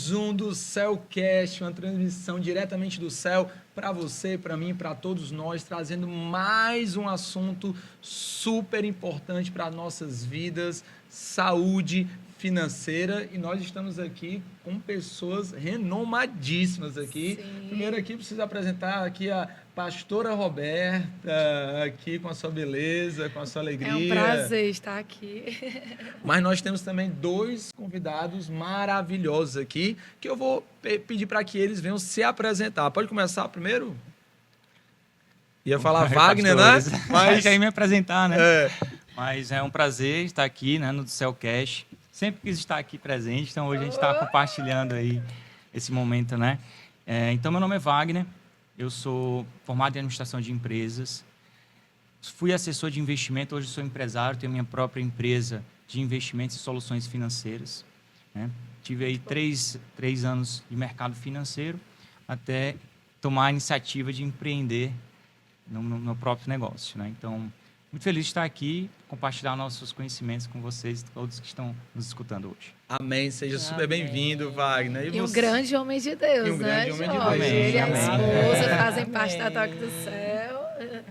mais um do Céucast, uma transmissão diretamente do céu para você, para mim, para todos nós, trazendo mais um assunto super importante para nossas vidas, saúde financeira, e nós estamos aqui com pessoas renomadíssimas aqui. Sim. Primeiro aqui preciso apresentar aqui a pastora Roberta, aqui com a sua beleza, com a sua alegria. É um prazer estar aqui. Mas nós temos também dois convidados maravilhosos aqui, que eu vou pedir para que eles venham se apresentar. Pode começar primeiro? Ia falar Wagner, pastores, né? Mas já ia me apresentar, né? É. Mas é um prazer estar aqui, né, no Céucast. Sempre quis estar aqui presente, então hoje a gente está compartilhando aí esse momento, né? Então, meu nome é Wagner, eu sou formado em administração de empresas, fui assessor de investimento, hoje sou empresário, tenho minha própria empresa de investimentos e soluções financeiras, né? Tive aí três anos de mercado financeiro até tomar a iniciativa de empreender no meu próprio negócio, né? Então, muito feliz de estar aqui, compartilhar nossos conhecimentos com vocês e todos que estão nos escutando hoje. Amém. Seja super bem-vindo, Wagner. E um grande homem de Deus, E um grande homem de Jorge? Deus. Ele e a Amém. esposa fazem parte da Toque do Céu.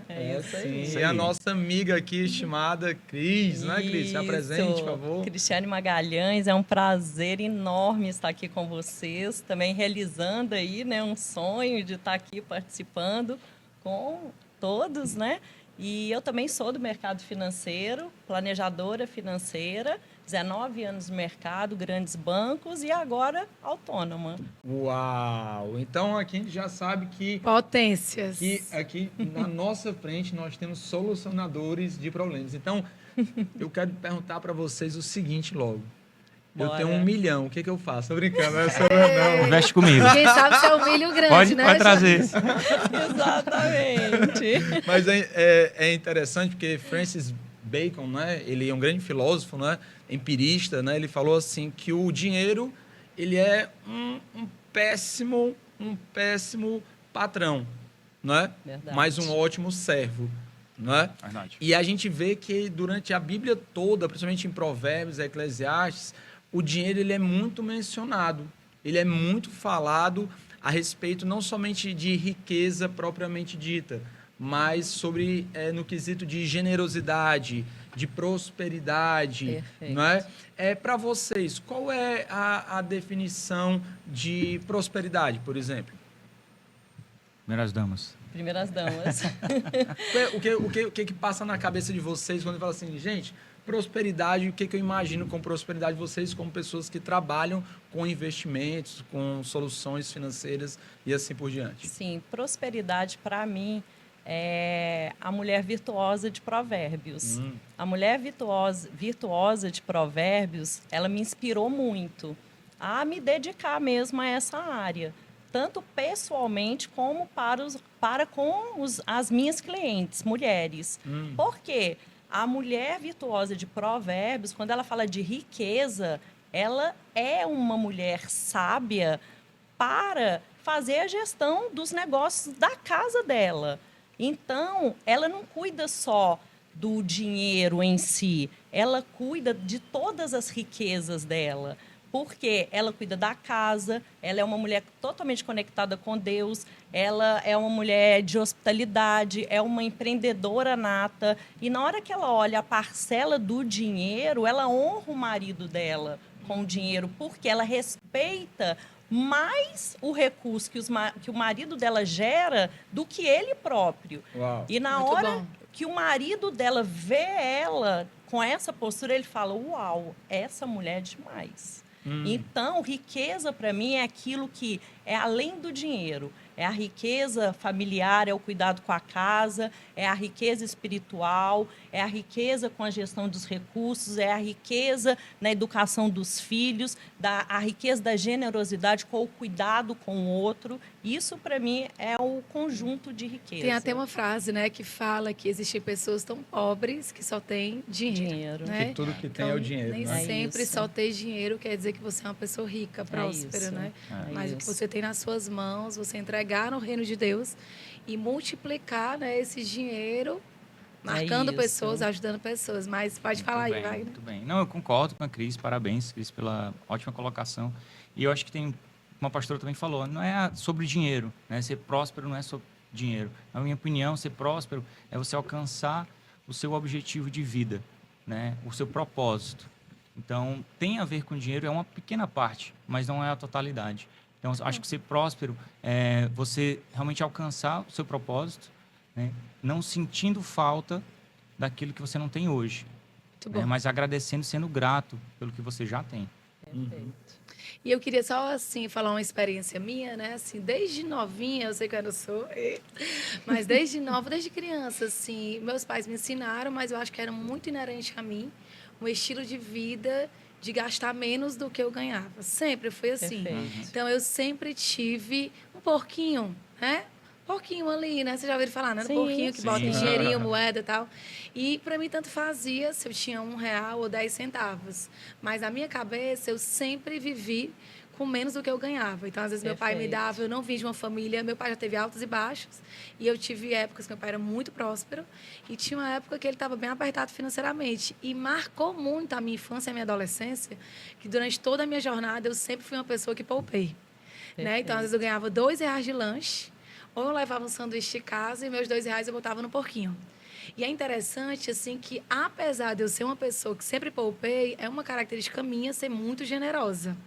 É isso aí. Sim. E a nossa amiga aqui, estimada Cris, né, Cris? Se apresente, por favor. Cristiane Magalhães, é um prazer enorme estar aqui com vocês, também realizando aí, né, um sonho de estar aqui participando com todos, né? E eu também sou do mercado financeiro, planejadora financeira, 19 anos no mercado, grandes bancos e agora autônoma. Uau! Então aqui a gente já sabe que Potências. aqui na nossa frente nós temos solucionadores de problemas. Então, eu quero perguntar para vocês o seguinte logo. Eu Bora. tenho 1 milhão, o que eu faço? Tô brincando, essa não. Investe comigo. Quem sabe se é um milho grande, Pode né? trazer. Exatamente. Mas é interessante porque Francis Bacon, né? Ele é um grande filósofo, né? Empirista, né? Ele falou assim que o dinheiro ele é um péssimo patrão, né? Verdade. Mas um ótimo servo, né? Verdade. E a gente vê que durante a Bíblia toda, principalmente em Provérbios, Eclesiastes, o dinheiro ele é muito mencionado, ele é muito falado a respeito não somente de riqueza propriamente dita, mas sobre no quesito de generosidade, de prosperidade, Perfeito. não é? Para vocês, qual é a definição de prosperidade, por exemplo? Primeiras damas. Primeiras damas. O que passa na cabeça de vocês quando fala assim, gente, prosperidade, o que eu imagino com prosperidade vocês como pessoas que trabalham com investimentos, com soluções financeiras e assim por diante? Sim, prosperidade para mim é a mulher virtuosa de Provérbios. A mulher virtuosa de Provérbios, ela me inspirou muito a me dedicar mesmo a essa área, tanto pessoalmente como para com as minhas clientes, mulheres. Por quê? A mulher virtuosa de Provérbios, quando ela fala de riqueza, ela é uma mulher sábia para fazer a gestão dos negócios da casa dela. Então, ela não cuida só do dinheiro em si, ela cuida de todas as riquezas dela. Porque ela cuida da casa, ela é uma mulher totalmente conectada com Deus, ela é uma mulher de hospitalidade, é uma empreendedora nata. E na hora que ela olha a parcela do dinheiro, ela honra o marido dela com o dinheiro, porque ela respeita mais o recurso que o marido dela gera do que ele próprio. Uau. E na Muito hora bom. que o marido dela vê ela com essa postura, ele fala, uau, essa mulher é demais. Então, riqueza para mim é aquilo que é além do dinheiro. É a riqueza familiar, é o cuidado com a casa, é a riqueza espiritual, é a riqueza com a gestão dos recursos, é a riqueza na educação dos filhos, a riqueza da generosidade com o cuidado com o outro. Isso, para mim, é o conjunto de riqueza. Tem até uma frase, né, que fala que existem pessoas tão pobres que só têm dinheiro. Né? Que tudo que tem é o dinheiro, Nem né? sempre isso. só ter dinheiro quer dizer que você é uma pessoa rica, próspera, isso. né? É Mas o que isso. você tem nas suas mãos, você entregar no reino de Deus e multiplicar, né, esse dinheiro, marcando isso. pessoas, ajudando pessoas. Mas pode falar aí, Wagner. Muito bem. Não, eu concordo com a Cris, parabéns, Cris, pela ótima colocação. E eu acho que tem, uma pastora também falou, não é sobre dinheiro, né? Ser próspero não é sobre dinheiro. Na minha opinião, ser próspero é você alcançar o seu objetivo de vida, né? O seu propósito. Então, tem a ver com dinheiro, é uma pequena parte, mas não é a totalidade. Então, acho que ser próspero é você realmente alcançar o seu propósito, né? Não sentindo falta daquilo que você não tem hoje, Muito né? bom. Mas agradecendo, sendo grato pelo que você já tem. Perfeito. E eu queria só, assim, falar uma experiência minha, né? Assim, desde novinha, eu sei que eu ainda sou, mas desde nova, desde criança, assim, meus pais me ensinaram, mas eu acho que era muito inerente a mim, um estilo de vida de gastar menos do que eu ganhava. Sempre foi assim. Perfeito. Então, eu sempre tive um porquinho, né? Porquinho ali, né? Você já ouviu falar, né? Do Sim, porquinho que bota sim. dinheirinho, moeda e tal. E para mim tanto fazia se eu tinha R$ 1 ou 10 centavos. Mas na minha cabeça eu sempre vivi com menos do que eu ganhava. Então, às vezes, meu pai me Perfeito. dava, eu não vim de uma família, meu pai já teve altos e baixos, e eu tive épocas que meu pai era muito próspero, e tinha uma época que ele estava bem apertado financeiramente. E marcou muito a minha infância e a minha adolescência, que durante toda a minha jornada eu sempre fui uma pessoa que poupei. Né? Então, às vezes, eu ganhava R$ 2 de lanche, ou eu levava um sanduíche de casa e meus R$ 2 eu botava no porquinho. E é interessante, assim, que apesar de eu ser uma pessoa que sempre poupei, é uma característica minha ser muito generosa.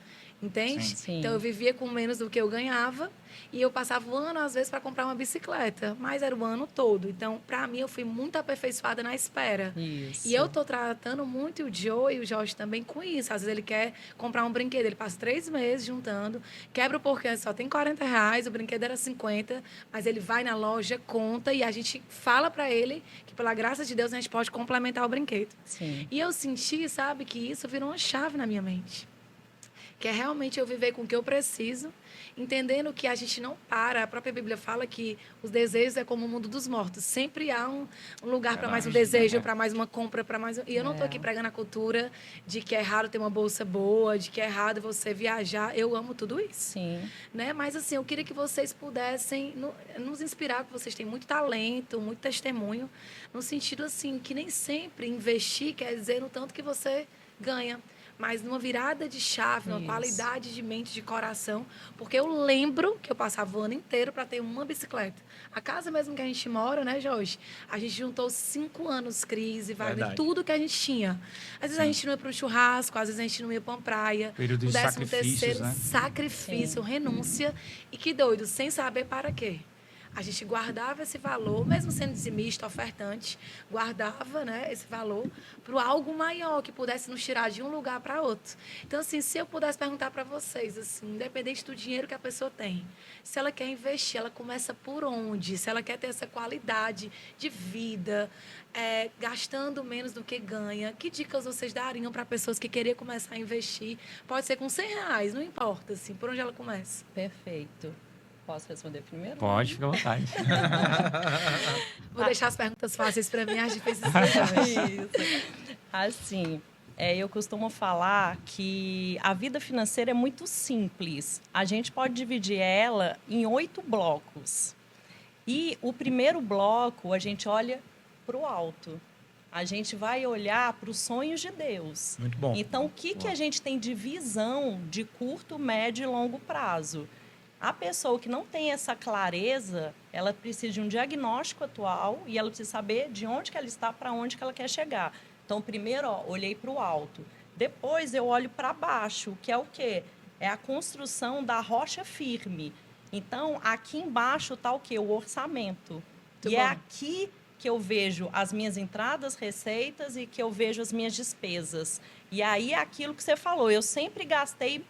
Entende? Sim. Sim. Então, eu vivia com menos do que eu ganhava e eu passava o ano, às vezes, para comprar uma bicicleta, mas era o ano todo. Então, para mim, eu fui muito aperfeiçoada na espera. Isso. E eu tô tratando muito o Joe e o Jorge também com isso. Às vezes ele quer comprar um brinquedo, ele passa 3 meses juntando, quebra o porquê, só tem R$ 40, o brinquedo era 50, mas ele vai na loja, conta e a gente fala para ele que, pela graça de Deus, a gente pode complementar o brinquedo. Sim. E eu senti, sabe, que isso virou uma chave na minha mente. Que é realmente eu viver com o que eu preciso, entendendo que a gente não para. A própria Bíblia fala que os desejos é como o mundo dos mortos. Sempre há um lugar para mais um Verdade, desejo, né? para mais uma compra, para mais... E eu não estou É. aqui pregando a cultura de que é errado ter uma bolsa boa, de que é errado você viajar. Eu amo tudo isso. Sim. Né? Mas, assim, eu queria que vocês pudessem nos inspirar, porque vocês têm muito talento, muito testemunho, no sentido, assim, que nem sempre investir quer dizer no tanto que você ganha, mas numa virada de chave, numa Isso. qualidade de mente, de coração, porque eu lembro que eu passava o ano inteiro para ter uma bicicleta. A casa mesmo que a gente mora, né, Jorge? A gente juntou 5 anos, Cris e Wagner, Verdade. tudo que a gente tinha. Às vezes a gente não ia para um churrasco, às vezes a gente não ia para uma praia. Período de O 13º sacrifícios, né? sacrifício, renúncia. E que doido, sem saber para quê. A gente guardava esse valor, mesmo sendo dizimista, ofertante, guardava, né, esse valor para algo maior que pudesse nos tirar de um lugar para outro. Então, assim, se eu pudesse perguntar para vocês, assim, independente do dinheiro que a pessoa tem, se ela quer investir, ela começa por onde? Se ela quer ter essa qualidade de vida, gastando menos do que ganha, que dicas vocês dariam para pessoas que queriam começar a investir? Pode ser com R$ 100, não importa, assim, por onde ela começa. Perfeito. Posso responder primeiro? Pode, fica à vontade. Vou deixar as perguntas fáceis para mim, as difíceis para Jorge. Isso. Assim, eu costumo falar que a vida financeira é muito simples. A gente pode dividir ela em 8 blocos. E o primeiro bloco, a gente olha para o alto. A gente vai olhar para os sonhos de Deus. Muito bom. Então, o que a gente tem de visão de curto, médio e longo prazo? A pessoa que não tem essa clareza, ela precisa de um diagnóstico atual e ela precisa saber de onde que ela está, para onde que ela quer chegar. Então, primeiro, olhei para o alto. Depois, eu olho para baixo, que é o quê? É a construção da rocha firme. Então, aqui embaixo está o quê? O orçamento. Muito e é bom. aqui que eu vejo as minhas entradas, receitas e que eu vejo as minhas despesas. E aí, é aquilo que você falou, eu sempre gastei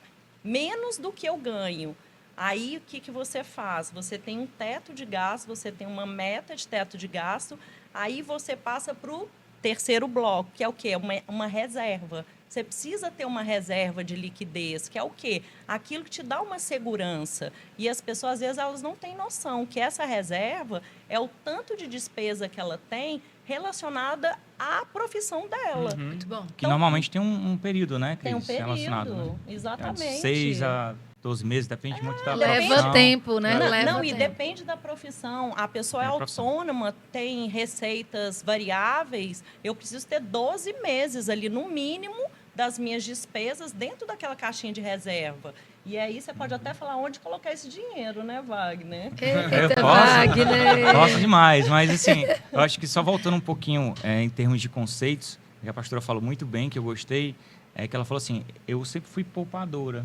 menos do que eu ganho. Aí, o que você faz? Você tem um teto de gasto, você tem uma meta de teto de gasto, aí você passa para o terceiro bloco, que é o quê? Uma reserva. Você precisa ter uma reserva de liquidez, que é o quê? Aquilo que te dá uma segurança. E as pessoas, às vezes, elas não têm noção que essa reserva é o tanto de despesa que ela tem relacionada à profissão dela. Muito bom. Que normalmente tem um período, né, Cris? Tem um período, Relacionado, né? exatamente. De 6 a 12 meses, depende muito da Leva profissão. tempo, né? Não, Leva Não, e tempo. depende da profissão. A pessoa é É a profissão. autônoma, tem receitas variáveis. Eu preciso ter 12 meses ali, no mínimo, das minhas despesas dentro daquela caixinha de reserva. E aí você pode até falar onde colocar esse dinheiro, né, Wagner? Eita, Wagner! Gosto demais, mas assim, eu acho que só voltando um pouquinho em termos de conceitos, que a pastora falou muito bem, que eu gostei, é que ela falou assim, eu sempre fui poupadora.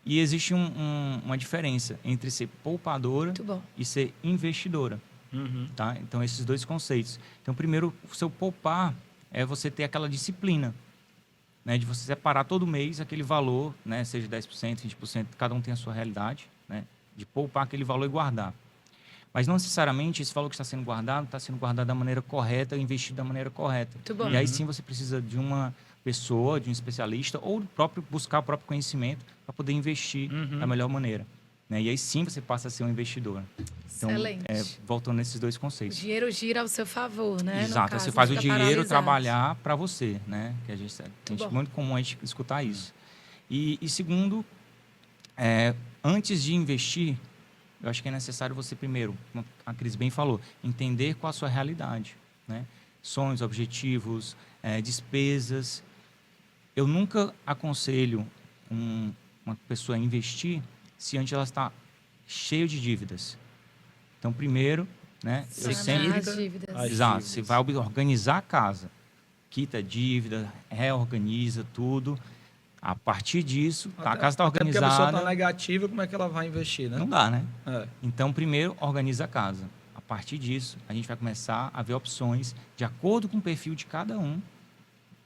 E existe uma diferença entre ser poupadora Muito bom. e ser investidora. Tá? Então, esses dois conceitos. Então, primeiro, o seu poupar é você ter aquela disciplina, né, de você separar todo mês aquele valor, né, seja 10%, 20%, cada um tem a sua realidade, né, de poupar aquele valor e guardar. Mas não necessariamente esse valor que está sendo guardado da maneira correta, investido da maneira correta. Muito bom. E aí sim você precisa de uma pessoa, de um especialista, ou buscar o próprio conhecimento para poder investir da melhor maneira. Né? E aí sim você passa a ser um investidor. Então, Excelente. voltando nesses dois O conceitos. dinheiro gira ao seu favor, né? Exato, No caso, você faz o fica dinheiro paralisado. trabalhar para você, né? Que bom. muito comum a gente escutar isso. E segundo, antes de investir, eu acho que é necessário você primeiro, como a Cris bem falou, entender qual a sua realidade, né? Sonhos, objetivos, despesas. Eu nunca aconselho uma pessoa a investir se antes ela está cheia de dívidas. Então, primeiro, né? Eu Sanar sempre as dívidas. Exato, você vai organizar a casa, quita a dívida, reorganiza tudo. A partir disso, a casa está Até porque a pessoa organizada. está negativa, como é que ela vai investir, né? Não dá, né? É. Então, primeiro, organiza a casa. A partir disso, a gente vai começar a ver opções de acordo com o perfil de cada um.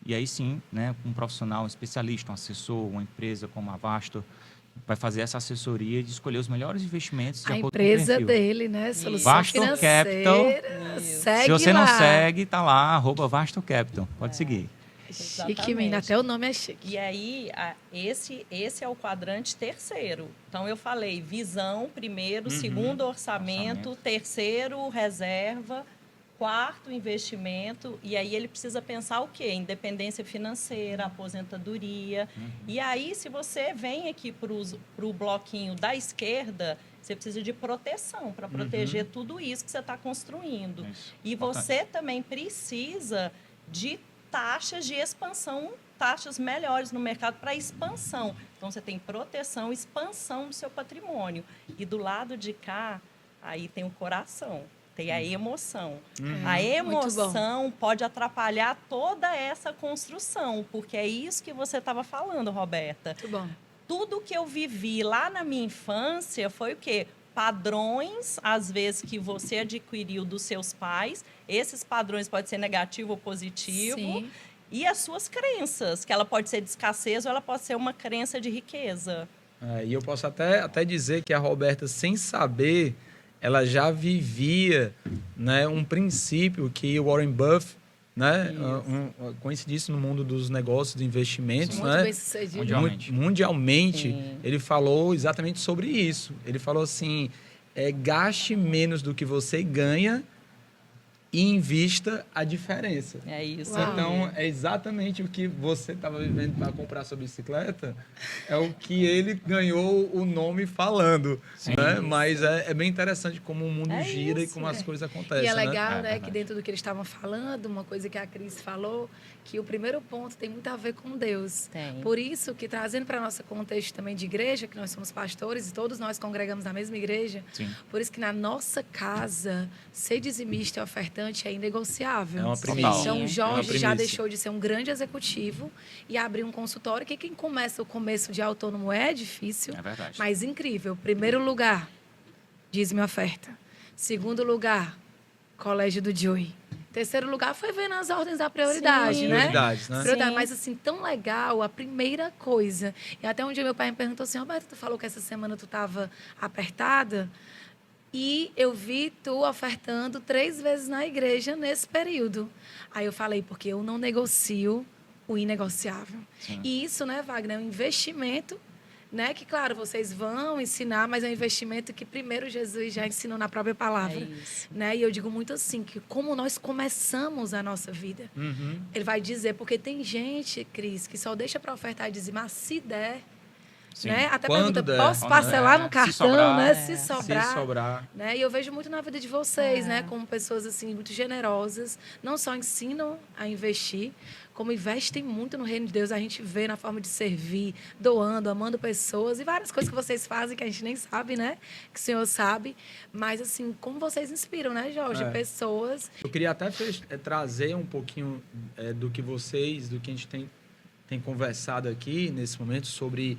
E aí sim, né, um profissional, um especialista, um assessor, uma empresa como a Vasto, vai fazer essa assessoria de escolher os melhores investimentos de A acordo empresa com o perfil. dele, né? Solução Vasto financeira. Capital. Segue Se você lá. não segue, tá lá, @Vasto Capital. Pode seguir. Chique, menina. Até o nome é chique. E aí, esse é o quadrante terceiro. Então, eu falei visão primeiro, segundo orçamento, terceiro terceiro quarto investimento. E aí, ele precisa pensar o quê? Independência financeira, aposentadoria. E aí, se você vem aqui para o bloquinho da esquerda, você precisa de proteção para proteger tudo isso que você está construindo. Isso. E você também precisa de taxas de expansão, taxas melhores no mercado para expansão. Então, você tem proteção, expansão do seu patrimônio. E do lado de cá, aí tem o coração, tem a emoção. A emoção pode atrapalhar toda essa construção, porque é isso que você estava falando, Roberta. Muito bom. Tudo que eu vivi lá na minha infância foi o quê? Padrões, às vezes, que você adquiriu dos seus pais. Esses padrões podem ser negativo ou positivo. Sim. E as suas crenças, que ela pode ser de escassez ou ela pode ser uma crença de riqueza. E eu posso até dizer que a Roberta, sem saber, ela já vivia, né, um princípio que o Warren Buffett, né, conhecidíssimo no mundo dos negócios, de investimentos, Muito né, bem sucedido. Mundialmente. Sim. ele falou exatamente sobre isso. Ele falou assim, gaste menos do que você ganha e invista a diferença. É isso. Uau. Então, é exatamente o que você estava vivendo para comprar sua bicicleta, é o que ele ganhou o nome falando. Né? Mas é bem interessante como o mundo gira e como as coisas acontecem. E é né? legal, né, verdade. que dentro do que eles estavam falando, uma coisa que a Cris falou, que o primeiro ponto tem muito a ver com Deus. Tem. Por isso que, trazendo para nosso contexto também de igreja, que nós somos pastores e todos nós congregamos na mesma igreja, Sim. por isso que na nossa casa, ser dizimista e ofertante é inegociável. É uma primícia. Então, É uma o Jorge já primícia. deixou de ser um grande executivo e abriu um consultório, que quem começa o começo de autônomo é difícil, É verdade. mas incrível. Primeiro lugar, dízimo e oferta. Segundo lugar, colégio do Joey. Terceiro lugar foi vendo as ordens da prioridade, Sim. né? Prioridades, né? Prioridade, Sim. mas assim, tão legal, a primeira coisa. E até um dia meu pai me perguntou assim, Roberto, tu falou que essa semana tu estava apertada e eu vi tu ofertando 3 vezes na igreja nesse período. Aí eu falei, porque eu não negocio o inegociável. Sim. E isso, né, Wagner, é um investimento, né? Que, claro, vocês vão ensinar, mas é um investimento que primeiro Jesus já ensinou na própria palavra. É isso. Né? E eu digo muito assim, que como nós começamos a nossa vida. Ele vai dizer, porque tem gente, Cris, que só deixa para ofertar e dizimar se der. Sim. Né? Até Quando pergunta, der, posso quando parcelar der. no Se cartão, sobrar, né? é. Se Se sobrar. sobrar. Né? E eu vejo muito na vida de vocês, né? Como pessoas assim muito generosas, não só ensinam a investir, como investem muito no reino de Deus. A gente vê na forma de servir, doando, amando pessoas e várias coisas que vocês fazem que a gente nem sabe, né? Que o Senhor sabe. Mas assim, como vocês inspiram, né, Jorge? É. Pessoas. Eu queria até trazer um pouquinho do que a gente tem conversado aqui nesse momento sobre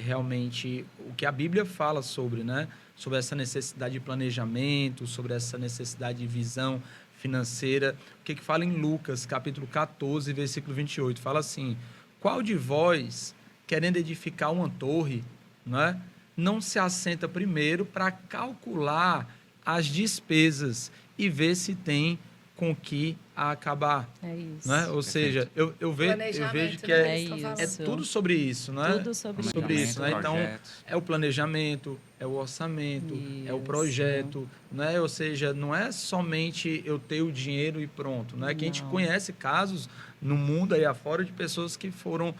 realmente o que a Bíblia fala sobre, né? Sobre essa necessidade de planejamento, sobre essa necessidade de visão financeira. O que fala em Lucas, capítulo 14, versículo 28? Fala assim: qual de vós, querendo edificar uma torre, né, não se assenta primeiro para calcular as despesas e ver se tem com que acabar? É isso. Né? Ou seja, eu vejo que né? é isso. tudo sobre isso, né? Tudo sobre isso, né? Então, projetos. é o planejamento, é o orçamento, é o projeto, né? Ou seja, não é somente eu ter o dinheiro e pronto, né? Que a gente conhece casos no mundo aí afora de pessoas que foram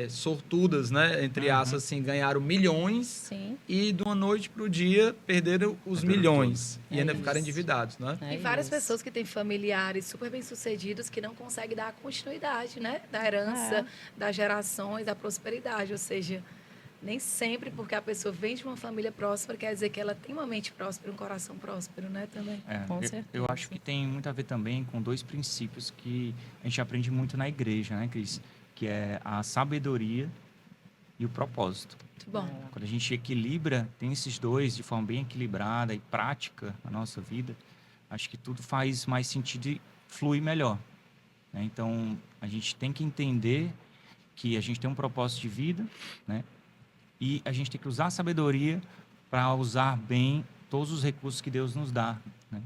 sortudas, né? Entre aspas, assim, ganharam milhões Sim. e de uma noite para o dia perderam os milhões e ainda isso. ficaram endividados, né? E várias pessoas que têm familiares super bem-sucedidos que não conseguem dar a continuidade, né? Da herança, das gerações, da prosperidade. Ou seja, nem sempre porque a pessoa vem de uma família próspera quer dizer que ela tem uma mente próspera, um coração próspero, né? Também. Com certeza. Eu acho que tem muito a ver também com dois princípios que a gente aprende muito na igreja, né, Cris? Que é a sabedoria e o propósito. Muito bom. Quando a gente equilibra, tem esses dois de forma bem equilibrada e prática na nossa vida, acho que tudo faz mais sentido e flui melhor, né? Então, a gente tem que entender que a gente tem um propósito de vida, né? E a gente tem que usar a sabedoria para usar bem todos os recursos que Deus nos dá, né?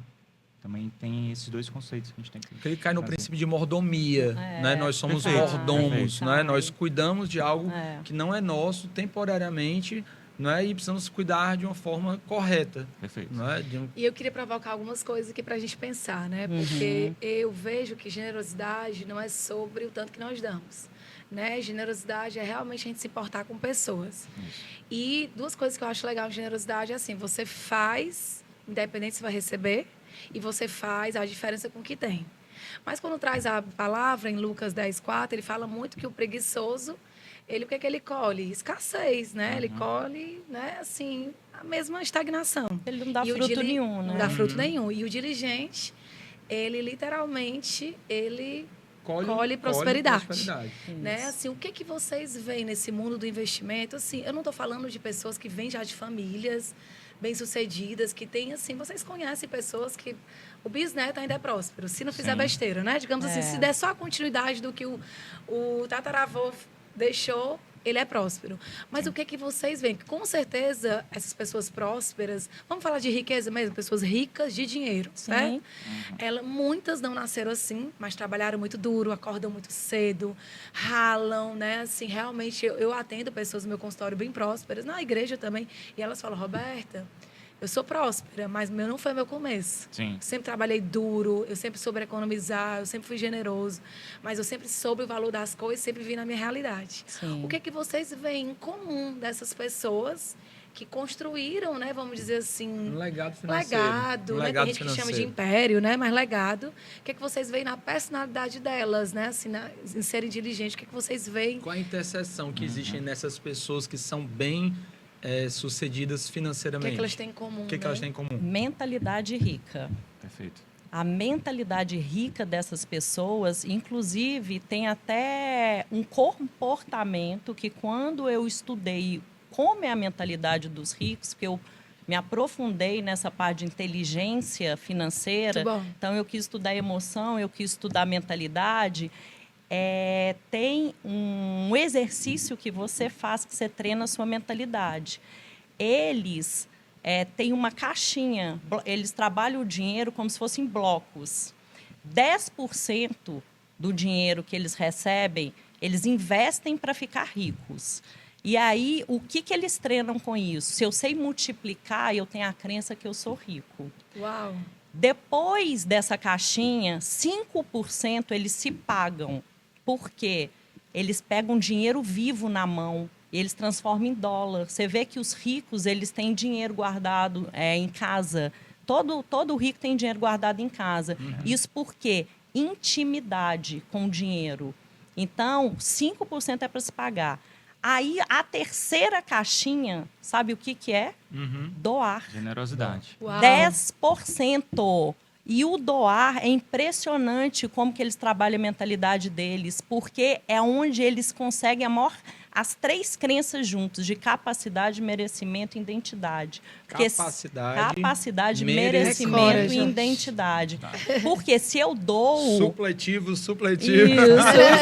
Também tem esses dois conceitos que a gente tem que Porque ele cai no fazer. princípio de mordomia, né? Nós somos Perfeito, mordomos, perfeito. né? Nós cuidamos de algo É. que não é nosso temporariamente, né? E precisamos cuidar de uma forma correta, Perfeito. né? E eu queria provocar algumas coisas aqui para a gente pensar, né? Porque eu vejo que generosidade não é sobre o tanto que nós damos, né? Generosidade é realmente a gente se importar com pessoas. E duas coisas que eu acho legal em generosidade é assim, você faz, independente se vai receber, e você faz a diferença com o que tem. Mas quando traz a palavra em Lucas 10:4, ele fala muito que o preguiçoso, ele, o que é que ele colhe? Escassez, né? Ele colhe, né, assim, a mesma estagnação. Ele não dá E o fruto nenhum, né? Não dá fruto nenhum. E o diligente, ele literalmente, ele colhe prosperidade. Né? Assim, o que vocês veem nesse mundo do investimento? Assim, eu não estou falando de pessoas que vêm já de famílias bem-sucedidas, que têm, assim, vocês conhecem pessoas que o bisneto ainda é próspero, se não fizer besteira, né? Digamos assim, se der só a continuidade do que o tataravô deixou, ele é próspero. Mas o que vocês veem? Com certeza, essas pessoas prósperas, vamos falar de riqueza mesmo, pessoas ricas de dinheiro, né? Muitas não nasceram assim, mas trabalharam muito duro, acordam muito cedo, ralam, né? Assim, realmente, eu atendo pessoas no meu consultório bem prósperas, na igreja também, e elas falam, Roberta, eu sou próspera, mas não foi meu começo. Sim. Eu sempre trabalhei duro, eu sempre soube economizar, eu sempre fui generoso, mas eu sempre soube o valor das coisas, sempre vi na minha realidade. Sim. O que vocês veem em comum dessas pessoas que construíram, né, vamos dizer assim, Um legado financeiro. legado, né? Tem gente que chama de império, né, mas legado. O que vocês veem na personalidade delas, né, assim, em serem diligentes? O que vocês veem? Qual a interseção que existe nessas pessoas que são bem sucedidas financeiramente? O que elas têm em comum? O que elas têm em comum? Mentalidade rica. Perfeito. A mentalidade rica dessas pessoas, inclusive, tem até um comportamento que, quando eu estudei como é a mentalidade dos ricos, que eu me aprofundei nessa parte de inteligência financeira, então eu quis estudar emoção, eu quis estudar mentalidade. Tem um exercício que você faz, que você treina a sua mentalidade. Eles têm uma caixinha, eles trabalham o dinheiro como se fossem blocos. 10% do dinheiro que eles recebem, eles investem para ficar ricos. E aí, o que eles treinam com isso? Se eu sei multiplicar, eu tenho a crença que eu sou rico. Uau! Depois dessa caixinha, 5% eles se pagam. Porque eles pegam dinheiro vivo na mão, e eles transformam em dólar. Você vê que os ricos, eles têm dinheiro guardado em casa. Todo rico tem dinheiro guardado em casa. Isso porque intimidade com o dinheiro. Então, 5% é para se pagar. Aí, a terceira caixinha, sabe o que é? Doar. Generosidade. Uau. 10%. E o doar é impressionante como que eles trabalham a mentalidade deles, porque é onde eles conseguem as 3 crenças juntos, de capacidade, merecimento e identidade. Porque capacidade, merecimento e identidade. Porque se eu dou... Supletivo. Isso,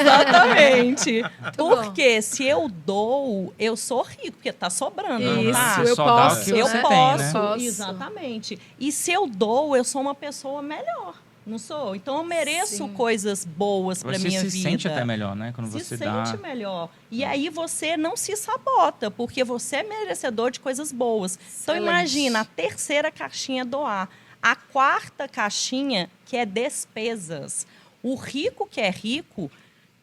exatamente. Porque se eu dou, eu sou rico, porque está sobrando, não tá? Isso, eu Só dá o posso. que Eu você posso, tem, né? exatamente. E se eu dou, eu sou uma pessoa melhor, não sou? Então eu mereço Sim. coisas boas para Você minha se vida. sente até melhor, né? Quando Se você sente dá. melhor. E aí você não se sabota, porque você é merecedor de coisas boas. Então Excelente. imagina, a terceira caixinha é doar. A quarta caixinha, que é despesas. O rico que é rico,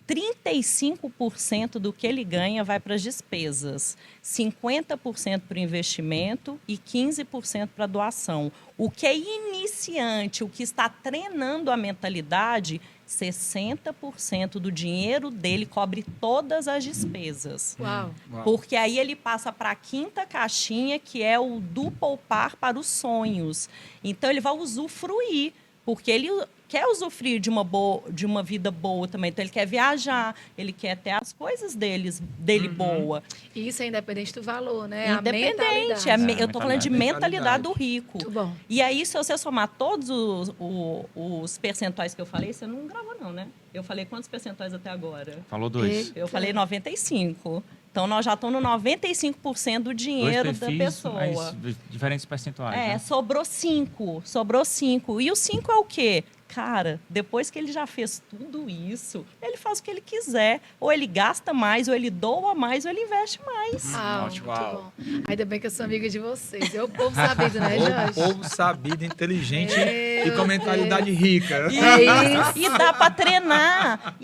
35% do que ele ganha vai para as despesas, 50% para o investimento e 15% para a doação. O que é iniciante, o que está treinando a mentalidade, 60% do dinheiro dele cobre todas as despesas. Uau. Porque aí ele passa para a quinta caixinha, que é o do poupar para os sonhos. Então, ele vai usufruir, porque ele quer usufruir de uma vida boa também. Então, ele quer viajar, ele quer ter as coisas dele boa. E isso é independente do valor, né? Independente. A mentalidade. Eu estou falando de mentalidade do rico. Muito bom. E aí, se você somar todos os percentuais que eu falei, você não gravou não, né? Eu falei quantos percentuais até agora? Falou 2. Eu falei 95. Então, nós já estamos no 95% do dinheiro da pessoa. Mas diferentes percentuais. É, né? sobrou 5. E o 5 é o quê? Cara, depois que ele já fez tudo isso, ele faz o que ele quiser. Ou ele gasta mais, ou ele doa mais, ou ele investe mais. Muito Uau. bom. Ainda bem que eu sou amiga de vocês. Eu, povo sabido, né, O Jorge? povo sabido, inteligente e Meu com mentalidade rica. E dá para treinar.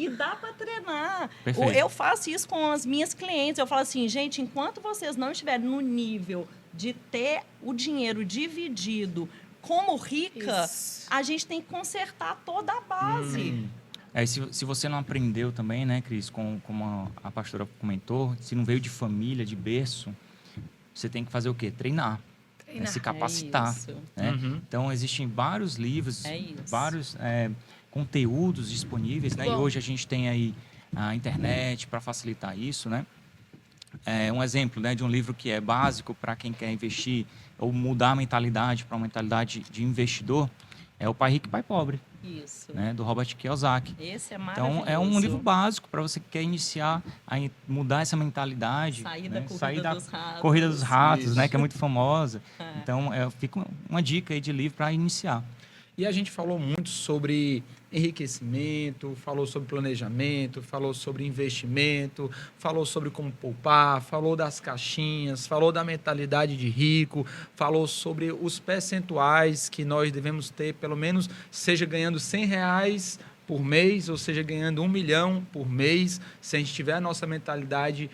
Perfeito. Eu faço isso com as minhas clientes. Eu falo assim, gente, enquanto vocês não estiverem no nível de ter o dinheiro dividido como rica, Isso. a gente tem que consertar toda a base. Se você não aprendeu também, né, Cris, como a pastora comentou, se não veio de família, de berço, você tem que fazer o quê? Treinar. Né? Se capacitar. É isso. Né? Então, existem vários livros, vários conteúdos disponíveis, né? E hoje a gente tem aí a internet para facilitar isso, né? Um exemplo, né, de um livro que é básico para quem quer investir ou mudar a mentalidade para uma mentalidade de investidor é o Pai Rico e Pai Pobre, Isso. né, do Robert Kiyosaki. Esse é maravilhoso. Então, é um livro básico para você que quer iniciar a mudar essa mentalidade. Sair né? da dos ratos. Corrida dos Ratos, Isso. né, que é muito famosa. Então, fica uma dica aí de livro para iniciar. E a gente falou muito sobre enriquecimento, falou sobre planejamento, falou sobre investimento, falou sobre como poupar, falou das caixinhas, falou da mentalidade de rico, falou sobre os percentuais que nós devemos ter, pelo menos seja ganhando R$100 por mês, ou seja ganhando 1 milhão por mês. Se a gente tiver a nossa mentalidade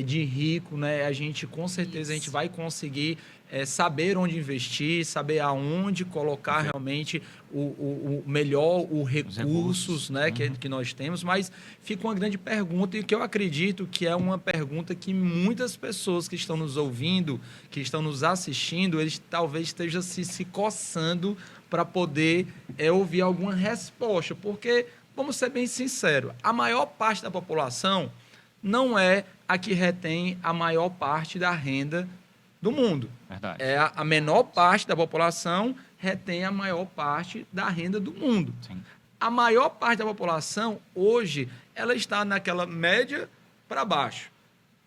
de rico, né, a gente com certeza a gente vai conseguir saber onde investir, saber aonde colocar realmente o melhor, os recursos, né, que nós temos. Mas fica uma grande pergunta, e que eu acredito que é uma pergunta que muitas pessoas que estão nos ouvindo, que estão nos assistindo, eles talvez estejam se coçando para poder ouvir alguma resposta. Porque, vamos ser bem sinceros, a maior parte da população não é a que retém a maior parte da renda do mundo. Verdade. A menor parte da população retém a maior parte da renda do mundo. Sim. A maior parte da população, hoje, ela está naquela média para baixo.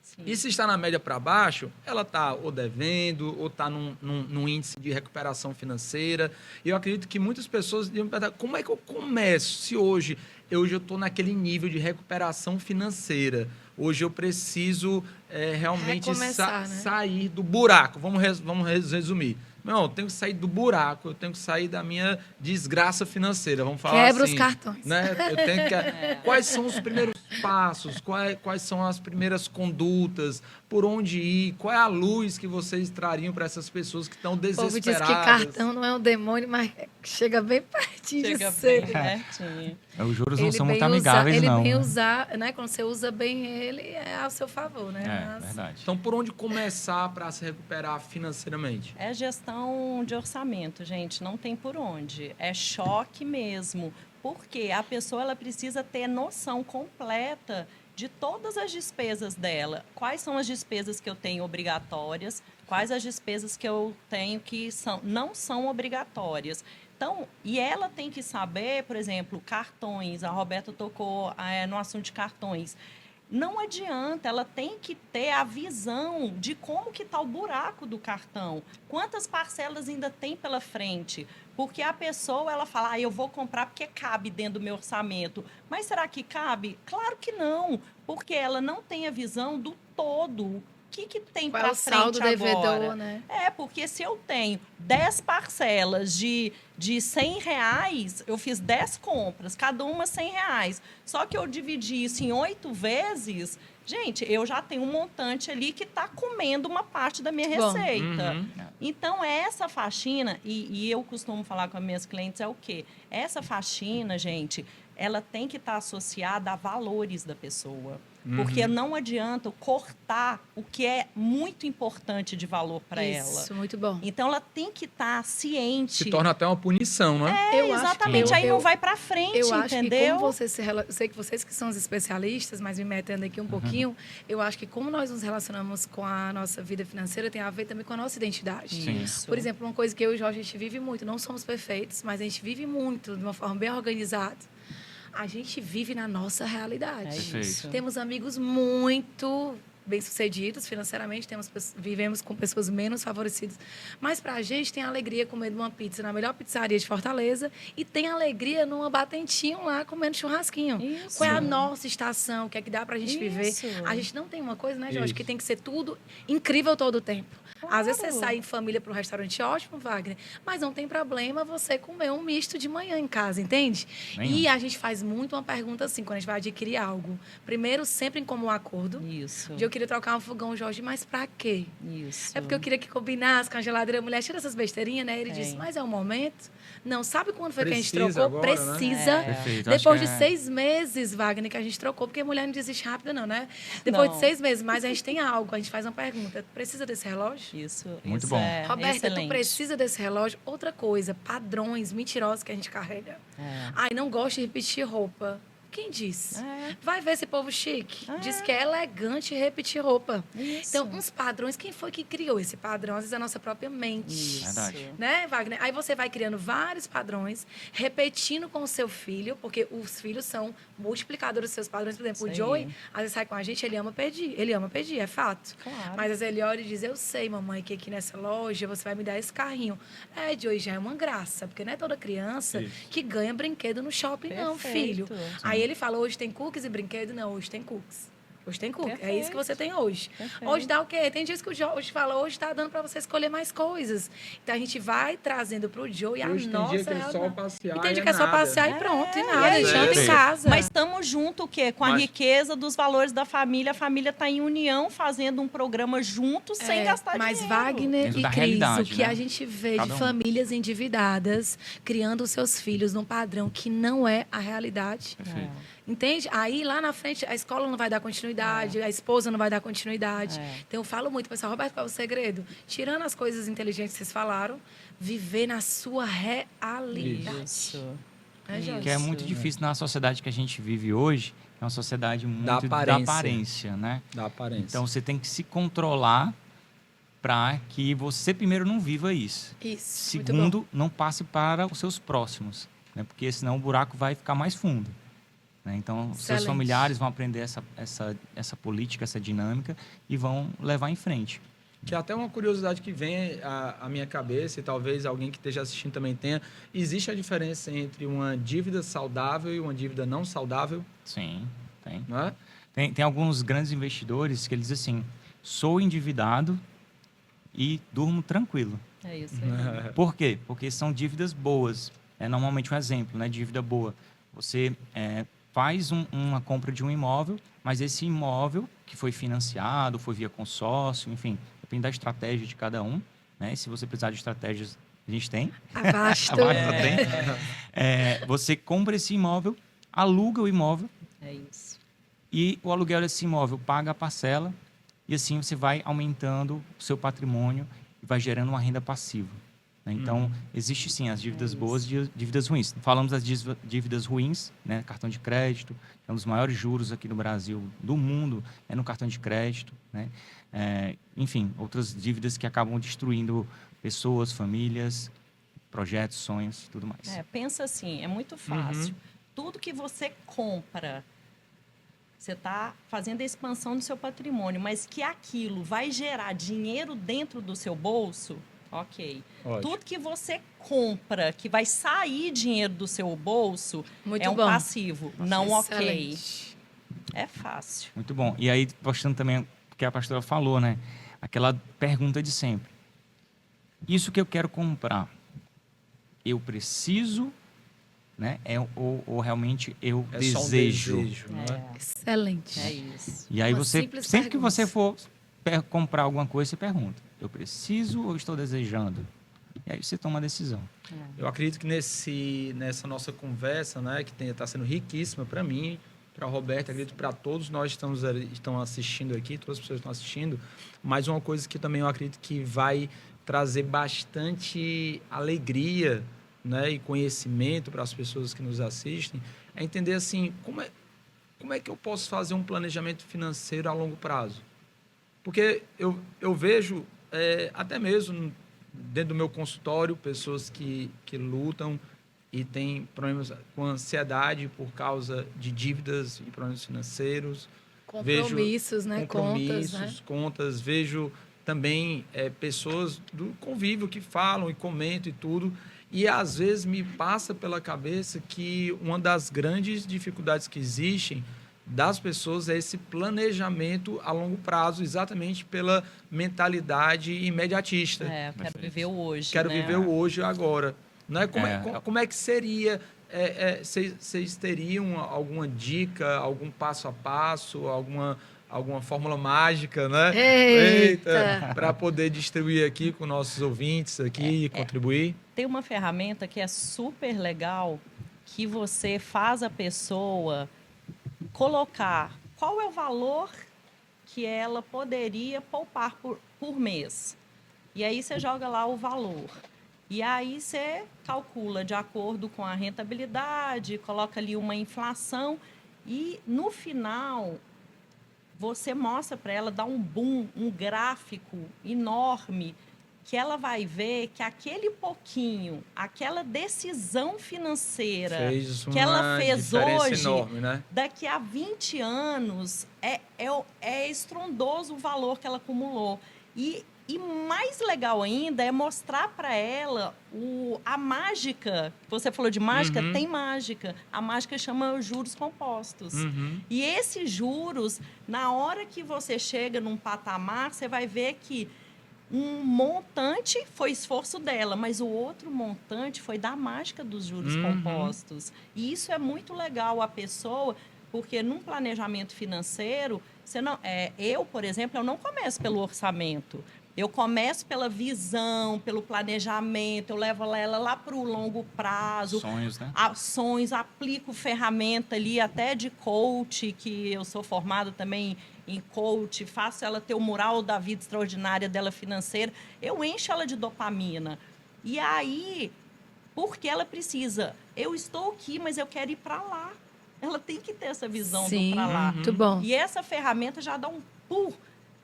Sim. E se está na média para baixo, ela está ou devendo, ou está num índice de recuperação financeira. E eu acredito que muitas pessoas iriam me perguntar, como é que eu começo se hoje eu estou naquele nível de recuperação financeira? Hoje eu preciso realmente Recomeçar, né? sair do buraco. Vamos resumir. Não, eu tenho que sair do buraco, eu tenho que sair da minha desgraça financeira. Vamos falar Quebra assim, os cartões. né? Eu tenho que... Quais são os primeiros passos? Quais são as primeiras condutas? Por onde ir? Qual é a luz que vocês trariam para essas pessoas que estão O povo diz desesperadas? que cartão não é um demônio, mas chega bem pertinho Chega de ser. bem pertinho. Os juros não Ele são muito bem amigáveis, ele não. bem né? usar, né? Quando você usa bem ele, é ao seu favor, né? É, Mas- verdade. Então, por onde começar para se recuperar financeiramente? É gestão de orçamento, gente, não tem por onde. É choque mesmo, porque a pessoa ela precisa ter noção completa de todas as despesas dela. Quais são as despesas que eu tenho obrigatórias, quais as despesas que eu tenho que não são obrigatórias. Então, e ela tem que saber, por exemplo, cartões, a Roberta tocou no assunto de cartões. Não adianta, ela tem que ter a visão de como que está o buraco do cartão. Quantas parcelas ainda tem pela frente? Porque a pessoa, ela fala, eu vou comprar porque cabe dentro do meu orçamento. Mas será que cabe? Claro que não, porque ela não tem a visão do todo. O que tem Qual é para o saldo frente agora? devedor, né? Porque se eu tenho 10 parcelas de R$100, eu fiz 10 compras, cada uma R$100. Só que eu dividi isso em 8 vezes, gente, eu já tenho um montante ali que está comendo uma parte da minha Bom. receita. Uhum. Então, essa faxina, e eu costumo falar com as minhas clientes, é o quê? Essa faxina, gente, ela tem que estar associada a valores da pessoa. Porque não adianta eu cortar o que é muito importante de valor para ela. Isso, muito bom. Então, ela tem que estar ciente. Se torna até uma punição, né? Eu acho Exatamente, que- aí eu- não vai para frente, Eu acho entendeu? que como vocês eu sei que vocês que são os especialistas, mas me metendo aqui um pouquinho, eu acho que como nós nos relacionamos com a nossa vida financeira tem a ver também com a nossa identidade. Sim. Isso. Por exemplo, uma coisa que eu e o Jorge, a gente vive muito, não somos perfeitos, mas a gente vive muito, de uma forma bem organizada. A gente vive na nossa realidade. É Perfeito. isso. Temos amigos muito bem-sucedidos financeiramente, vivemos com pessoas menos favorecidas. Mas para a gente tem alegria comendo uma pizza na melhor pizzaria de Fortaleza e tem alegria numa batentinho lá comendo churrasquinho. Isso. Qual é a nossa estação? O que é que dá para a gente viver? Isso. A gente não tem uma coisa, né, Jorge, Isso. que tem que ser tudo incrível todo o tempo. Às vezes você Claro. sai em família para um restaurante ótimo, Wagner, mas não tem problema você comer um misto de manhã em casa, entende? Nenhum. E a gente faz muito uma pergunta assim, quando a gente vai adquirir algo. Primeiro, sempre em comum acordo. Isso. De eu queria trocar um fogão, Jorge, mas pra quê? Isso. É porque eu queria que combinasse com a geladeira. A mulher tira essas besteirinhas, né? Ele Tem. disse, mas é o momento. Não, sabe quando foi que a gente Precisa trocou? agora, né? Precisa. É. Perfeito. Depois Acho de que 6 meses, Wagner, que a gente trocou, porque mulher não desiste rápido, não, né? Depois Não. de 6 meses, mas a gente tem algo, a gente faz uma pergunta. Precisa desse relógio? Isso. Muito isso bom. É Roberta, excelente. tu precisa desse relógio? Outra coisa, padrões mentirosos que a gente carrega. É. Ai, não gosto de repetir roupa. Quem disse? É. Vai ver esse povo chique. É. Diz que é elegante repetir roupa. Isso. Então, uns padrões, quem foi que criou esse padrão? Às vezes é a nossa própria mente. Isso. Verdade. Né, Wagner? Aí você vai criando vários padrões, repetindo com o seu filho, porque os filhos são multiplicadores dos seus padrões. Por exemplo, o Isso aí. Joey, às vezes sai com a gente, ele ama pedir. Ele ama pedir, é fato. Claro. Mas às vezes ele olha e diz, eu sei, mamãe, que aqui nessa loja você vai me dar esse carrinho. É, Joey, já é uma graça, porque não é toda criança Isso. que ganha brinquedo no shopping, não, Perfeito. filho. Aí ele fala, hoje tem cookies e brinquedo? Não, hoje tem cookies. Hoje tem cookies. É isso que você tem hoje. Perfeito. Hoje dá o quê? Tem dias que o Jorge fala, hoje está dando para você escolher mais coisas. Então a gente vai trazendo para o Joey a Hoje tem nossa dia que é só realidade. passear E tem e dia que é só nada. passear e pronto, e nada. é E janta isso. em casa. Mas estamos junto o quê? Com a Mas- riqueza dos valores da família. A família está em união, fazendo um programa junto, sem gastar mas dinheiro. Wagner Dentro e da Cris, realidade, o que né? a gente vê Cada de um. famílias endividadas, criando os seus filhos num padrão que não é a realidade. Perfeito. Entende? Aí lá na frente a escola não vai dar continuidade, a esposa não vai dar continuidade. É. Então eu falo muito, pessoal, Roberto, qual é o segredo? Tirando as coisas inteligentes que vocês falaram, viver na sua realidade. Isso. É, Jorge? Que é muito difícil na sociedade que a gente vive hoje, é uma sociedade muito da aparência. aparência, né? Da aparência. Então você tem que se controlar para que você primeiro não viva isso. Isso. muito bom. Segundo, não passe para os seus próximos, né? Porque senão o buraco vai ficar mais fundo. Né? Então, seus Excelente. familiares vão aprender essa política, essa dinâmica e vão levar em frente. Que é até uma curiosidade que vem à minha cabeça, e talvez alguém que esteja assistindo também tenha. Existe a diferença entre uma dívida saudável e uma dívida não saudável, Sim, tem. não é? Tem alguns grandes investidores que eles dizem assim, sou endividado e durmo tranquilo. É isso aí. Por quê? Porque são dívidas boas. É normalmente um exemplo, né? Dívida boa. Você faz uma compra de um imóvel, mas esse imóvel que foi financiado, foi via consórcio, enfim, depende da estratégia de cada um, né? Se você precisar de estratégias, a gente tem. Abasto. A Basta tem. Você compra esse imóvel, aluga o imóvel É isso. e o aluguel desse imóvel paga a parcela e assim você vai aumentando o seu patrimônio e vai gerando uma renda passiva, né? Então, existe sim as dívidas boas e dívidas ruins. Falamos das dívidas ruins, né? Cartão de crédito, é um dos maiores juros aqui no Brasil, do mundo, é no cartão de crédito, né? Enfim, outras dívidas que acabam destruindo pessoas, famílias, projetos, sonhos, tudo mais. Pensa assim, é muito fácil. Tudo que você compra, você está fazendo a expansão do seu patrimônio, mas que aquilo vai gerar dinheiro dentro do seu bolso, ok. Ótimo. Tudo que você compra, que vai sair dinheiro do seu bolso, Muito é um bom. passivo, não ok. Excelente. É fácil. Muito bom. E aí, postando também o que a pastora falou, né? Aquela pergunta de sempre. Isso que eu quero comprar, eu preciso, né? Ou realmente eu É desejo? só um desejo, né? Excelente. É isso. E aí Uma você, simples sempre que pergunta. você for comprar alguma coisa, você pergunta: eu preciso ou estou desejando? E aí você toma a decisão. Eu acredito que nessa nossa conversa, né, que está sendo riquíssima para mim, para a Roberta, acredito para todos nós que estão assistindo aqui, todas as pessoas que estão assistindo, mas uma coisa que também eu acredito que vai trazer bastante alegria, né, e conhecimento para as pessoas que nos assistem, é entender assim, como é que eu posso fazer um planejamento financeiro a longo prazo? Porque eu vejo, até mesmo dentro do meu consultório, pessoas que lutam e têm problemas com ansiedade por causa de dívidas e problemas financeiros. Compromissos, né? Compromissos, Contas, né? contas. Vejo também pessoas do convívio que falam e comentam e tudo. E às vezes me passa pela cabeça que uma das grandes dificuldades que existem das pessoas é esse planejamento a longo prazo, exatamente pela mentalidade imediatista. Quero Perfeito. viver o hoje. Quero né? viver o hoje e agora. Não é? É. Como é que seria? Vocês teriam alguma dica, algum passo a passo, alguma fórmula mágica, né? Eita! Para poder distribuir aqui com nossos ouvintes aqui e contribuir? Tem uma ferramenta que é super legal, que você faz a pessoa colocar qual é o valor que ela poderia poupar por mês. E aí você joga lá o valor. E aí você calcula de acordo com a rentabilidade, coloca ali uma inflação e no final você mostra para ela, dá um boom, um gráfico enorme, que ela vai ver que aquele pouquinho, aquela decisão financeira Fez que ela uma fez diferença hoje, enorme, né? daqui a 20 anos, é estrondoso o valor que ela acumulou. E mais legal ainda é mostrar para ela a mágica. Você falou de mágica? Tem mágica. A mágica chama juros compostos. E esses juros, na hora que você chega num patamar, você vai ver que um montante foi esforço dela, mas o outro montante foi da mágica dos juros compostos. E isso é muito legal a pessoa, porque num planejamento financeiro, eu, por exemplo, eu não começo pelo orçamento. Eu começo pela visão, pelo planejamento, eu levo ela lá para o longo prazo. Sonhos, né? Ações, aplico ferramenta ali até de coach, que eu sou formada também em coach, faço ela ter o mural da vida extraordinária dela financeira, eu encho ela de dopamina. E aí, porque ela precisa, eu estou aqui, mas eu quero ir para lá. Ela tem que ter essa visão Sim, do para lá. muito bom. E essa ferramenta já dá um pulo.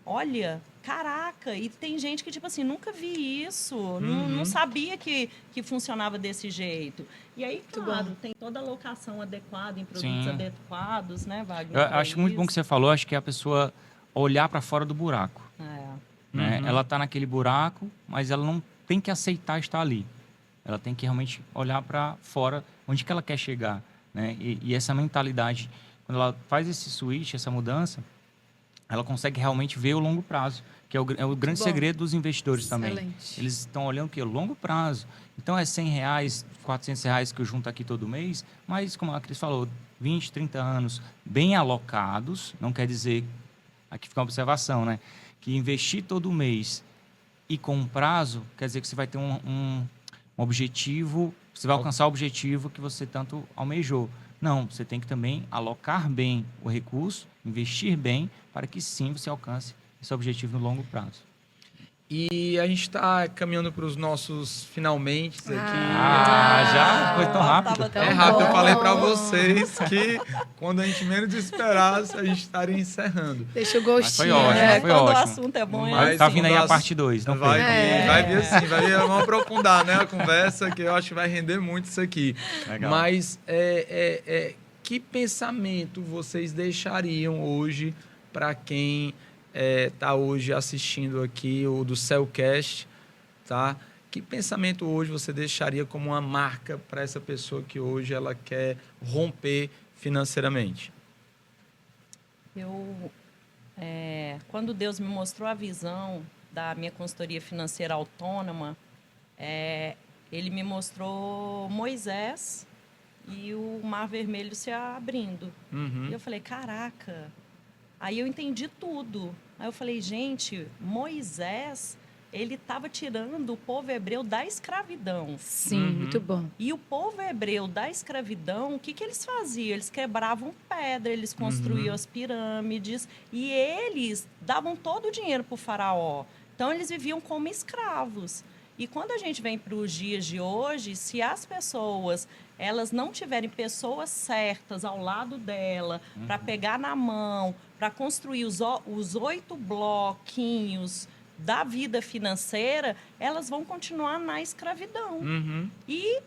Olha, caraca, e tem gente que, tipo assim, nunca vi isso, não sabia que funcionava desse jeito. E aí, claro, tem toda a alocação adequada em produtos Sim. adequados, né, Wagner? Eu pra acho muito bom que isso. você falou, acho que é a pessoa olhar para fora do buraco. É. Né? Ela está naquele buraco, mas ela não tem que aceitar estar ali. Ela tem que realmente olhar para fora, onde que ela quer chegar. Né? E essa mentalidade, quando ela faz esse switch, essa mudança, ela consegue realmente ver o longo prazo, que é o grande Bom. segredo dos investidores também. Excelente. Eles estão olhando o quê? O longo prazo. Então, é R$100, R$400 que eu junto aqui todo mês, mas, como a Cris falou, 20, 30 anos bem alocados, não quer dizer, aqui fica uma observação, né? Que investir todo mês e com um prazo, quer dizer que você vai ter um objetivo, você vai alcançar o objetivo que você tanto almejou. Não, você tem que também alocar bem o recurso, investir bem, para que sim você alcance esse objetivo no longo prazo. E a gente está caminhando para os nossos finalmente aqui. Já? Foi tão rápido? Tava tão É rápido, eu bom. falei para vocês que quando a gente menos esperasse, a gente estaria encerrando. Deixa o Mas gostinho. foi ótimo, né? foi quando o ótimo. assunto é bom, Mas Tá vindo aí a quando parte 2, não vai, perca. vai vir assim, vamos aprofundar, né, a conversa, que eu acho que vai render muito isso aqui. Legal. Mas que pensamento vocês deixariam hoje para quem está hoje assistindo aqui o do Cellcast, tá? Que pensamento hoje você deixaria como uma marca para essa pessoa que hoje ela quer romper financeiramente? Quando Deus me mostrou a visão da minha consultoria financeira autônoma, ele me mostrou Moisés e o Mar Vermelho se abrindo. Uhum. E eu falei, caraca. Aí eu entendi tudo. Aí eu falei, gente, Moisés, ele estava tirando o povo hebreu da escravidão. Sim, Uhum. muito bom. E o povo hebreu da escravidão, o que eles faziam? Eles quebravam pedra, eles construíam as pirâmides e eles davam todo o dinheiro para o faraó. Então, eles viviam como escravos. E quando a gente vem para os dias de hoje, se as pessoas elas não tiverem pessoas certas ao lado dela para pegar na mão, para construir os 8 bloquinhos da vida financeira, elas vão continuar na escravidão. Uhum. E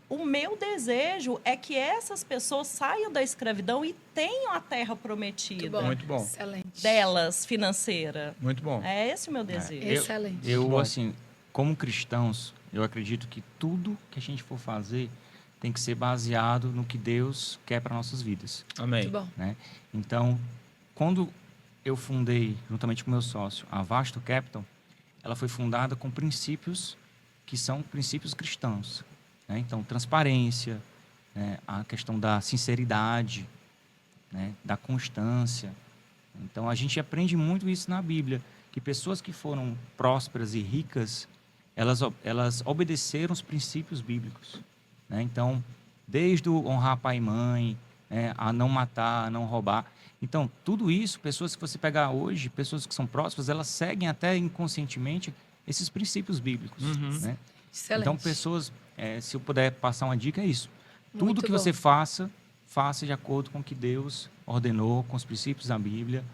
o meu desejo é que essas pessoas saiam da escravidão e tenham a terra prometida Muito bom. Excelente. delas financeira. Muito bom. É esse o meu desejo. Excelente. Eu, Bom. assim, como cristãos, eu acredito que tudo que a gente for fazer tem que ser baseado no que Deus quer para nossas vidas, Amém. Muito bom. né? Então, quando eu fundei, juntamente com meu sócio, a Vasto Capital, ela foi fundada com princípios que são princípios cristãos, né? Então, transparência, né? A questão da sinceridade, né? Da constância. Então, a gente aprende muito isso na Bíblia, que pessoas que foram prósperas e ricas, elas obedeceram os princípios bíblicos, né? Então, desde o honrar pai e mãe, né? A não matar, a não roubar. Então, tudo isso, pessoas que você pegar hoje, pessoas que são prósperas, elas seguem até inconscientemente esses princípios bíblicos, né? Excelente. Então, pessoas, se eu puder passar uma dica, é isso. Tudo Muito que bom. você faça, faça de acordo com o que Deus ordenou, com os princípios da Bíblia,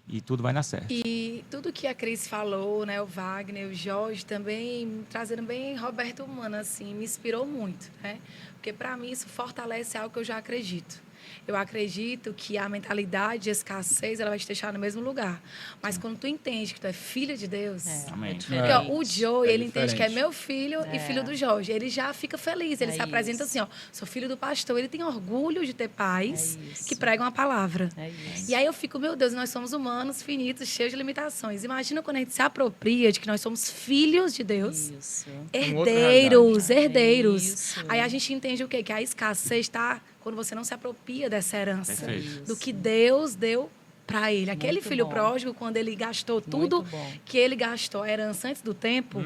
e tudo vai dar certo. E tudo que a Cris falou, né, o Wagner, o Jorge também, trazendo bem Roberto Humano, assim, me inspirou muito, né? Porque para mim isso fortalece algo que eu já acredito. Eu acredito que a mentalidade de escassez, ela vai te deixar no mesmo lugar. Mas quando tu entende que tu é filho de Deus... Amém. Porque ó, o Joe, ele entende que é diferente. meu filho e filho do Jorge. Ele já fica feliz, ele É se apresenta isso. assim, ó, sou filho do pastor. Ele tem orgulho de ter pais É isso. que pregam a palavra. É isso. E aí eu fico, meu Deus, nós somos humanos, finitos, cheios de limitações. Imagina quando a gente se apropria de que nós somos filhos de Deus. Isso. Herdeiros, É herdeiros. isso. Aí a gente entende o quê? Que a escassez está quando você não se apropria dessa herança. Perfeito. Do que Deus deu para ele. Aquele Muito filho bom. pródigo, quando ele gastou tudo Muito bom. que ele gastou, a herança antes do tempo,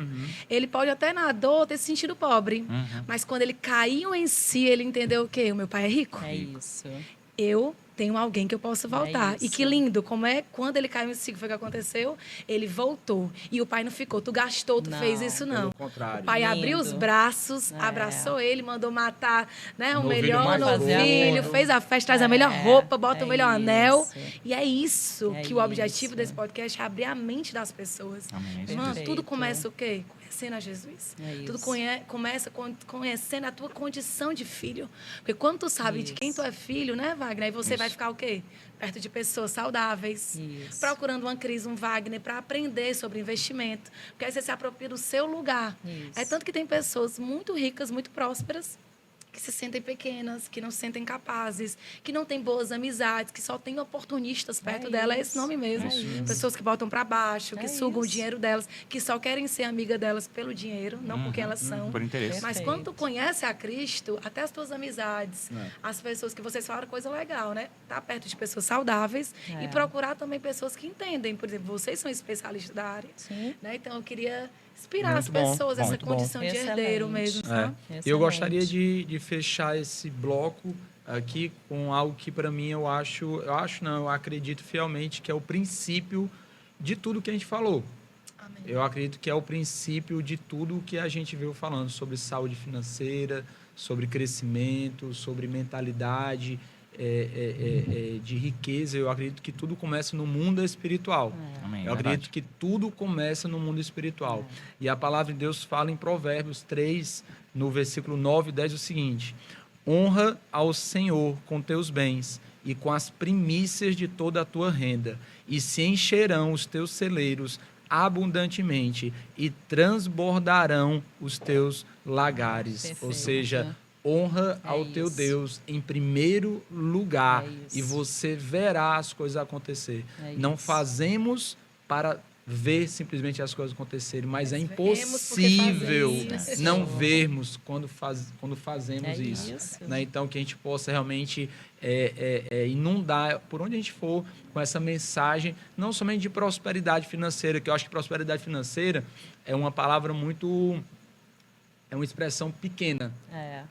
ele pode até na dor ter se sentido pobre. Mas quando ele caiu em si, ele entendeu o quê? O meu pai é rico. É isso. Eu tenho alguém que eu posso voltar. E isso. que lindo, como é quando ele caiu em si, que foi o que aconteceu, ele voltou. E o pai não ficou, tu gastou, tu Não, fez isso, não. Pelo contrário. O pai Lindo. abriu os braços, É. abraçou ele, mandou matar, né, o Novilho melhor mais novilho, gordo. fez a festa, traz a melhor roupa, bota o melhor anel. isso. E é isso É que o objetivo isso. desse podcast é abrir a mente das pessoas. Amém. Mano, Perfeito. tudo começa o quê? Conhecendo a Jesus. É Tudo isso. começa conhecendo a tua condição de filho. Porque quando tu sabe de quem Isso. tu é filho, né, Wagner? Aí você vai Isso. ficar o quê? Perto de pessoas saudáveis. Isso. Procurando uma Cris, um Wagner, para aprender sobre investimento. Porque aí você se apropria do seu lugar. Isso. É tanto que tem pessoas muito ricas, muito prósperas, que se sentem pequenas, que não se sentem capazes, que não têm boas amizades, que só tem oportunistas perto dela. É esse isso. nome mesmo. Pessoas que botam para baixo, que É sugam o isso. dinheiro delas, que só querem ser amiga delas pelo dinheiro, não porque elas são. Por interesse. Mas quando tu conhece a Cristo, até as tuas amizades, as pessoas que vocês falaram coisa legal, né? Tá perto de pessoas saudáveis e procurar também pessoas que entendem. Por exemplo, vocês são especialistas da área, Sim. né? Então eu queria inspirar Muito as bom, pessoas, essa muito bom. condição de herdeiro Excelente. mesmo, sabe? Eu Excelente. gostaria de fechar esse bloco aqui com algo que para mim eu acredito fielmente que é o princípio de tudo que a gente falou. Amém. Eu acredito que é o princípio de tudo que a gente veio falando sobre saúde financeira, sobre crescimento, sobre mentalidade de riqueza. Eu acredito que tudo começa no mundo espiritual. Amém. Eu acredito que tudo começa no mundo espiritual. E a palavra de Deus fala em Provérbios 3, no versículo 9 e 10, o seguinte: honra ao Senhor com teus bens e com as primícias de toda a tua renda, e se encherão os teus celeiros abundantemente e transbordarão os teus lagares. Ou Perfeito. seja, honra É ao teu isso. Deus em primeiro lugar É isso. e você verá as coisas acontecer. É Não isso. fazemos para ver simplesmente as coisas acontecerem, mas é Vemos porque impossível fazemos isso. não vermos quando fazemos É isso. isso. Né? Então, que a gente possa realmente inundar por onde a gente for com essa mensagem, não somente de prosperidade financeira, que eu acho que prosperidade financeira é uma palavra muito... é uma expressão pequena. É.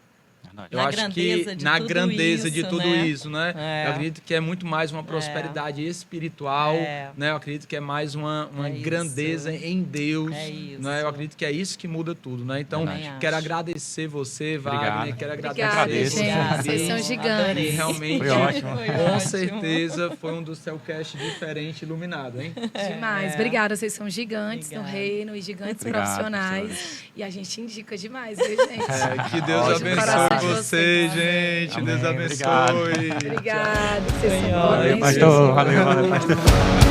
Verdade. Eu Na acho grandeza que de na tudo grandeza de isso, tudo né? isso, né? É. Eu acredito que é muito mais uma prosperidade espiritual, É. né? Eu acredito que é mais uma É grandeza isso. em Deus, É isso. né? Eu acredito que é isso que muda tudo, né? Então, Também quero acho. agradecer você, Obrigado. Wagner, quero agradecer Obrigada, agradeço. gente. Obrigada. Vocês são gigantes. Adorei. E realmente, Foi ótimo. Foi com ótimo. certeza, foi um do Cellcast diferente, iluminado, hein? Demais. Obrigada, vocês são gigantes no Obrigada. reino e gigantes Obrigado, profissionais. E a gente indica demais, viu, gente? Que Deus Ótimo. abençoe Coração de vocês, vocês. gente. Amém. Deus Obrigado. abençoe. Obrigada. Vocês são Senhor. Valeu, bons. pastor. Valeu, pastor.